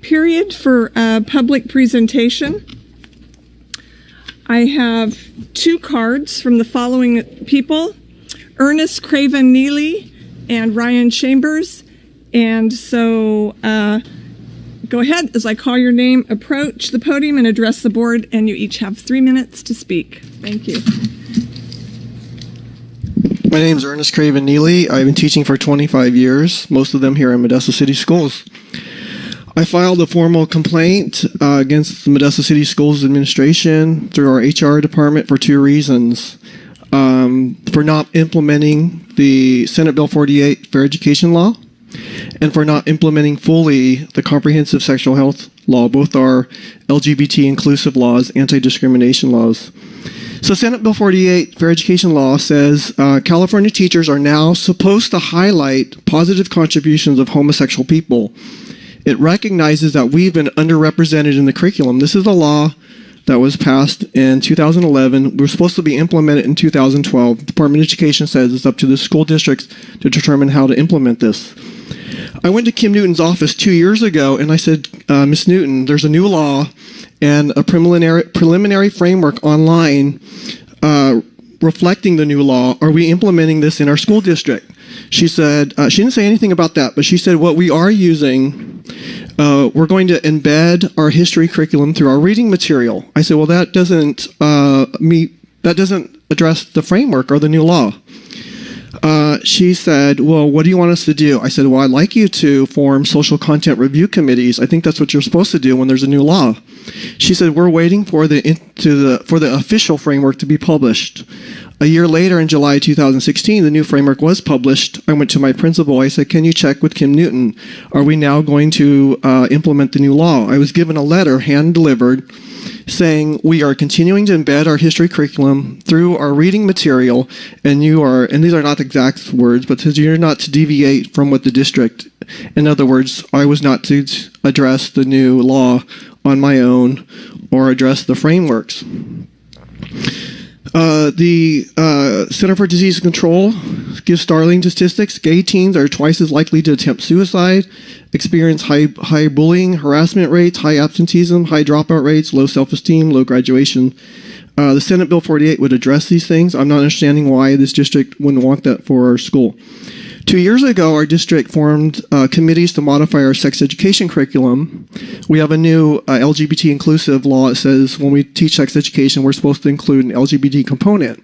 Period for public presentation. I have 2 cards from the following people: Ernest Craven-Neeley and Ryan Chambers. And so go ahead, as I call your name, approach the podium and address the board, and you each have 3 minutes to speak. Thank you. My name is Ernest Craven-Neeley. I've been teaching for 25 years, most of them here in Modesto City Schools. I filed a formal complaint against the Modesto City Schools Administration through our HR department for 2 reasons. For not implementing the Senate Bill 48 Fair Education Law, and for not implementing fully the Comprehensive Sexual Health Law. Both are LGBT inclusive laws, anti-discrimination laws. So Senate Bill 48 Fair Education Law says California teachers are now supposed to highlight positive contributions of homosexual people. It recognizes that we've been underrepresented in the curriculum. This is a law that was passed in 2011. We're supposed to be implemented in 2012. The Department of Education says it's up to the school districts to determine how to implement this. I went to Kim Newton's office 2 years ago and I said, Ms. Newton, there's a new law and a preliminary framework online reflecting the new law. Are we implementing this in our school district? She said, she didn't say anything about that, but she said what we are using, we're going to embed our history curriculum through our reading material. I said, well, that doesn't address the framework or the new law. She said, well, what do you want us to do? I said, well, I'd like you to form social content review committees. I think that's what you're supposed to do when there's a new law. She said, we're waiting for the official framework to be published. A year later, in July 2016, the new framework was published. I went to my principal. I said, can you check with Kim Newton? Are we now going to implement the new law? I was given a letter, hand-delivered, saying we are continuing to embed our history curriculum through our reading material, and these are not exact words, but you're not to deviate from what the district, in other words, I was not to address the new law on my own or address the frameworks. The Center for Disease Control gives startling statistics. Gay teens are twice as likely to attempt suicide, experience high bullying, harassment rates, high absenteeism, high dropout rates, low self-esteem, low graduation. The Senate Bill 48 would address these things. I'm not understanding why this district wouldn't want that for our school. 2 years ago, our district formed committees to modify our sex education curriculum. We have a new LGBT inclusive law. It says when we teach sex education, we're supposed to include an LGBT component.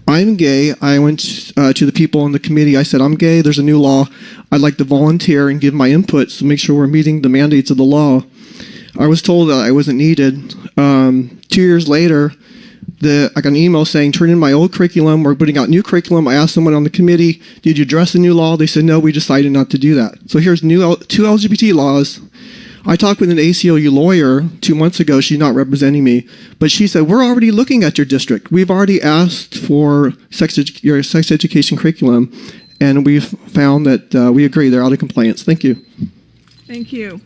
I'm gay. I went to the people in the committee. I said, I'm gay. There's a new law. I'd like to volunteer and give my input to make sure we're meeting the mandates of the law. I was told that I wasn't needed. 2 years later, I got an email saying, turn in my old curriculum. We're putting out new curriculum. I asked someone on the committee, did you address the new law? They said, no, we decided not to do that. So here's 2 LGBT laws. I talked with an ACLU lawyer 2 months ago. She's not representing me. But she said, we're already looking at your district. We've already asked for your sex education curriculum, and we've found that we agree. They're out of compliance. Thank you. Thank you.